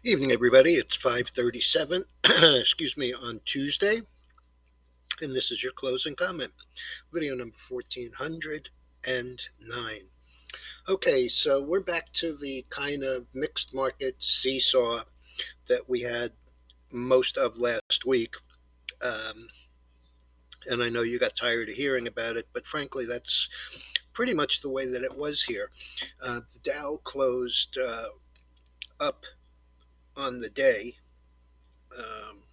Evening, everybody. It's 5:37, excuse me, on Tuesday, and this is your closing comment. Video number 1409. Okay, so we're back to the kind of mixed market seesaw that we had most of last week. Um, and I know you got tired of hearing about it, but frankly, that's pretty much the way that it was here. The Dow closed up on the day, um,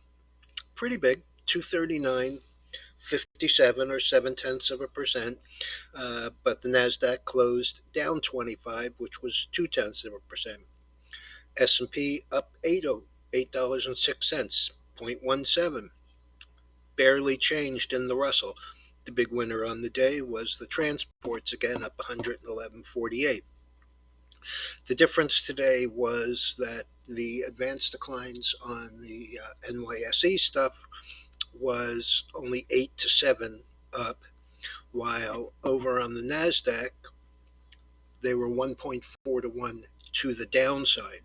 pretty big, 239.57 or 7/10%. But the Nasdaq closed down 25, which was 0.2%. S&P up 8.06, 0.17. Barely changed in the Russell. The big winner on the day was the transports, again up 111.48. The difference today was that the advanced declines on the NYSE stuff was only 8 to 7 up, while over on the NASDAQ, they were 1.4 to 1 to the downside.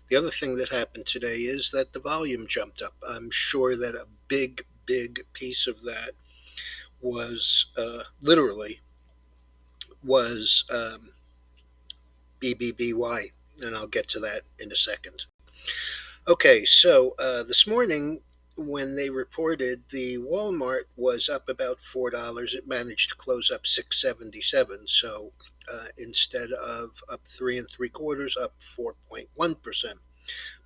The other thing that happened today is that the volume jumped up. I'm sure that a big piece of that was literally was BBBY, and I'll get to that in a second. Okay, so this morning when they reported, the Walmart was up about $4. It managed to close up 6.77. So instead of up 3.75, up 4.1%.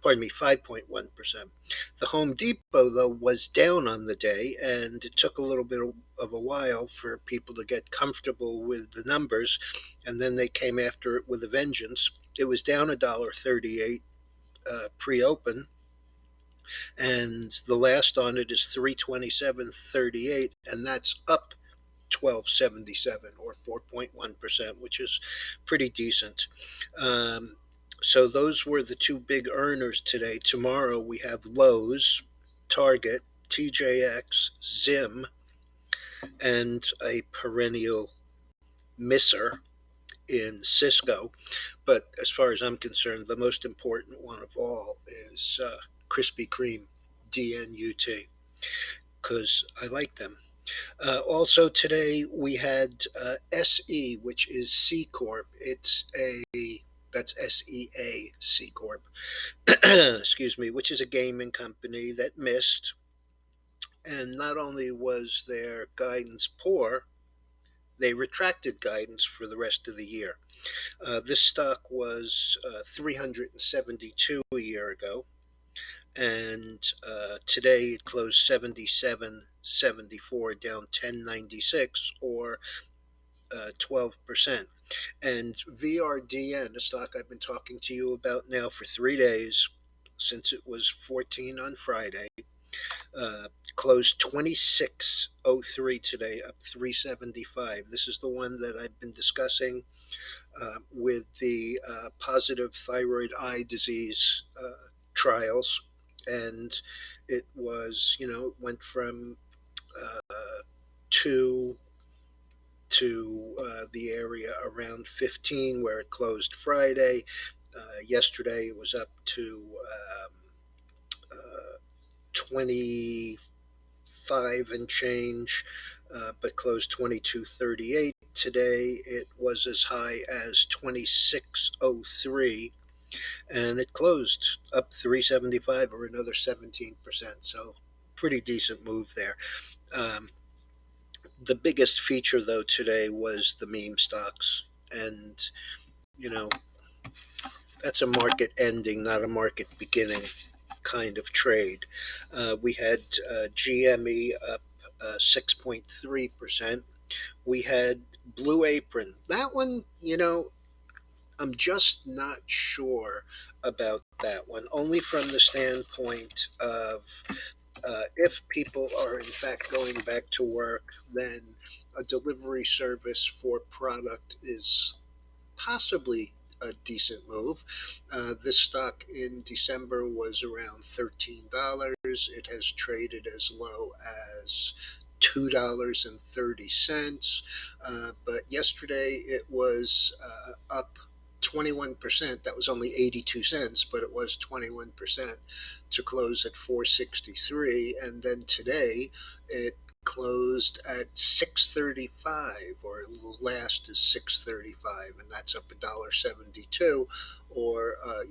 Pardon me, 5.1%. The Home Depot, though, was down on the day, and it took a little bit of a while for people to get comfortable with the numbers, and then they came after it with a vengeance. It was down $1.38 pre-open, and the last on it is 327.38, and that's up 12.77 or 4.1%, which is pretty decent. So those were the two big earners today. Tomorrow we have Lowe's, Target, TJX, Zim, and a perennial misser in Cisco. But as far as I'm concerned, the most important one of all is Krispy Kreme, DNUT, because I like them. Also today we had SE, which is C Corp. That's SEA C Corp. Excuse me, which is a gaming company that missed. And not only was their guidance poor, they retracted guidance for the rest of the year. This stock was 372 a year ago, and today it closed 77.74, down 10.96 or 12%. And VRDN, a stock I've been talking to you about now for 3 days, since it was 14 on Friday, closed 26.03 today, up 375. This is the one that I've been discussing with the positive thyroid eye disease trials. And it was, it went from 2 to the area around 15 where it closed Friday. Yesterday it was up to 25 and change, but closed 22.38. Today it was as high as 26.03, and it closed up 375 or another 17%. So pretty decent move there. The biggest feature, though, today was the meme stocks. And, you know, that's a market ending, not a market beginning kind of trade. We had GME up 6.3%. We had Blue Apron. That one, I'm just not sure about that one, only from the standpoint of if people are in fact going back to work, then a delivery service for product is possibly a decent move. This stock in December was around $13. It has traded as low as $2.30. But yesterday it was up 21%. That was only 82 cents, but it was 21% to close at 463. And then today it closed at 635, or the last is 635, and that's up $1.72, or a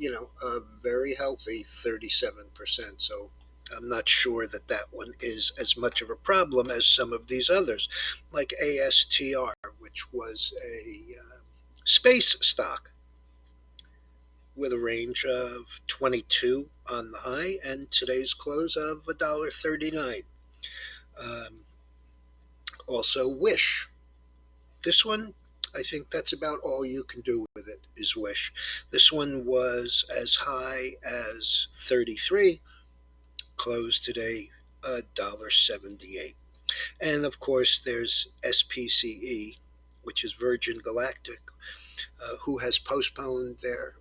very healthy 37%. So I'm not sure that that one is as much of a problem as some of these others, like ASTR, which was a space stock with a range of 22 on the high and today's close of $1.39. Um, Also, Wish. This one, I think that's about all you can do with it is Wish. This one was as high as 33, closed today $1.78. And of course, there's SPCE, which is Virgin Galactic, who has postponed their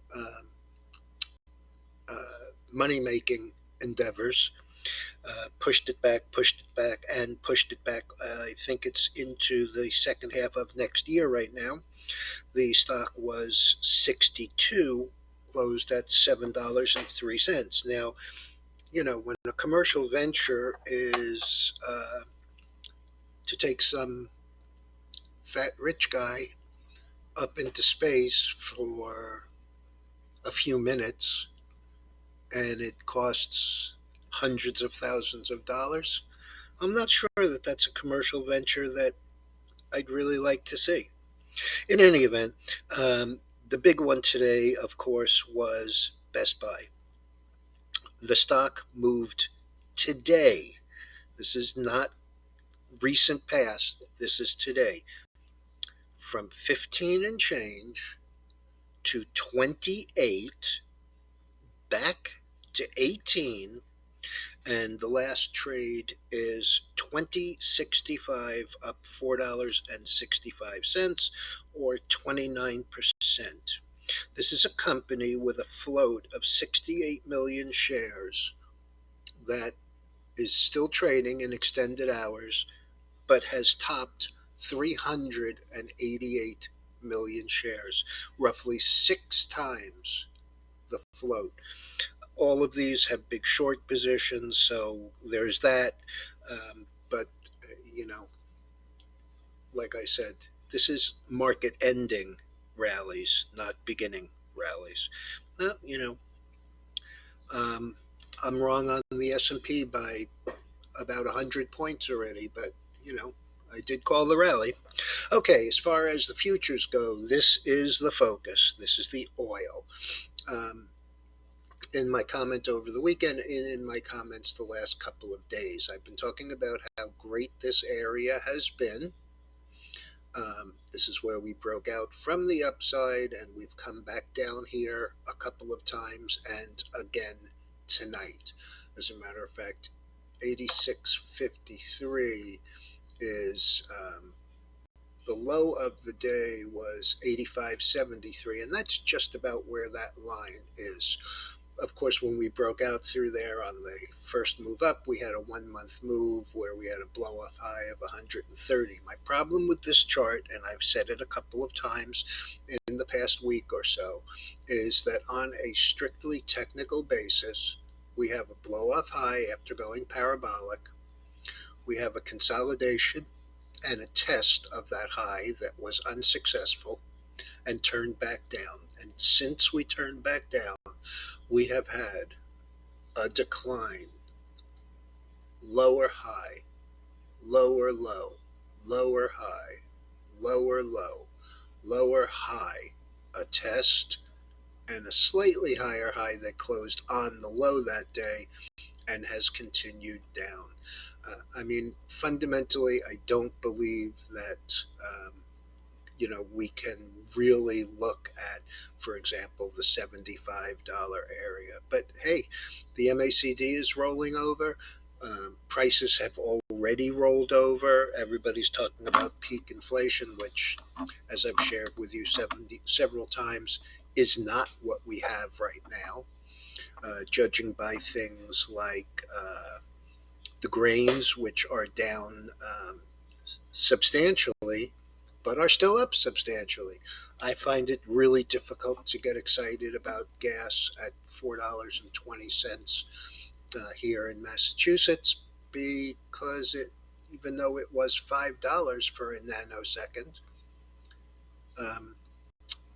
money making endeavors, pushed it back, and pushed it back. I think it's into the second half of next year right now. The stock was 62, closed at $7.03. Now, when a commercial venture is to take some fat rich guy up into space for a few minutes and it costs hundreds of thousands of dollars, I'm not sure that that's a commercial venture that I'd really like to see. In any event, the big one today, of course, was Best Buy. The stock moved today. This is not recent past. This is today. From 15 and change to 28, back to 18, and the last trade is 2065, up $4.65, or 29%. This is a company with a float of 68 million shares that is still trading in extended hours, but has topped 388 million shares, roughly 6 times the float. All of these have big short positions, so there's that. But, you know, like I said, this is market ending rallies, not beginning rallies. Well, um, I'm wrong on the S&P by about 100 points already, but, I did call the rally. Okay, as far as the futures go, this is the focus. This is the oil. Um, in my comment over the weekend and in my comments the last couple of days, I've been talking about how great this area has been. This is where we broke out from the upside and we've come back down here a couple of times and again tonight. As a matter of fact, 86.53 is the low of the day was 85.73, and that's just about where that line is. Of course, when we broke out through there on the first move up, we had a 1 month move where we had a blow off high of 130. My problem with this chart, and I've said it a couple of times in the past week or so, is that on a strictly technical basis, we have a blow off high after going parabolic. We have a consolidation and a test of that high that was unsuccessful and turned back down. And since we turned back down, we have had a decline, lower high, lower low, lower high, lower low, lower high, a test, and a slightly higher high that closed on the low that day and has continued down. Fundamentally, I don't believe that we can really look at, for example, the $75 area. But hey, the MACD is rolling over. Prices have already rolled over. Everybody's talking about peak inflation, which, as I've shared with you several times, is not what we have right now. Judging by things like the grains, which are down substantially, but are still up substantially. I find it really difficult to get excited about gas at $4.20 here in Massachusetts because even though it was $5 for a nanosecond, um,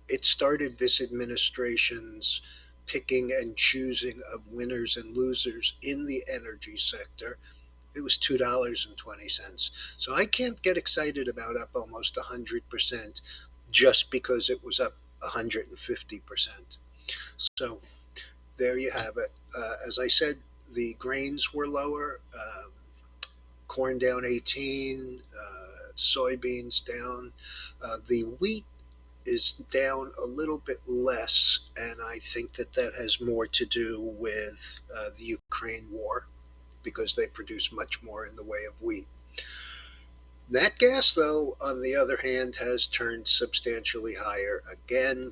it started this administration's picking and choosing of winners and losers in the energy sector. It was $2.20. So I can't get excited about up almost 100% just because it was up 150%. So there you have it. As I said, the grains were lower. Corn down 18, soybeans down. The wheat is down a little bit less, and I think that that has more to do with the Ukraine war because they produce much more in the way of wheat. Nat gas, though, on the other hand, has turned substantially higher again.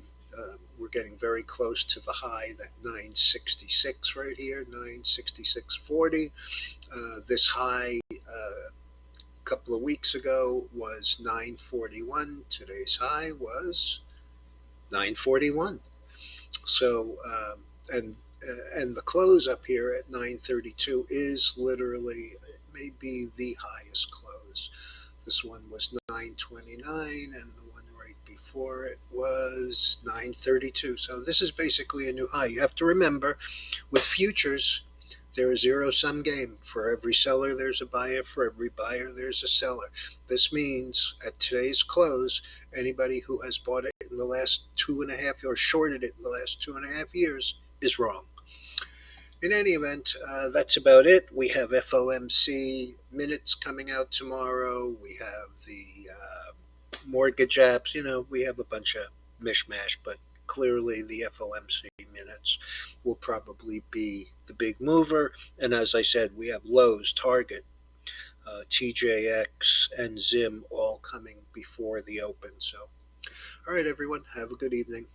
We're getting very close to the high, that 966 right here, 966.40. This high a couple of weeks ago was 941. Today's high was 941. So, and the close up here at 932 is literally maybe the highest close. This one was 929, and the one right before it was 932. So this is basically a new high. You have to remember, with futures, they're a zero-sum game. For every seller, there's a buyer. For every buyer, there's a seller. This means at today's close, anybody who has bought it in the last 2.5 or shorted it in the last 2.5 years is wrong. In any event, that's about it. We have FOMC minutes coming out tomorrow. We have the mortgage apps. We have a bunch of mishmash, but clearly the FOMC minutes will probably be the big mover. And as I said, we have Lowe's, Target, TJX, and Zim all coming before the open. So, all right, everyone, have a good evening.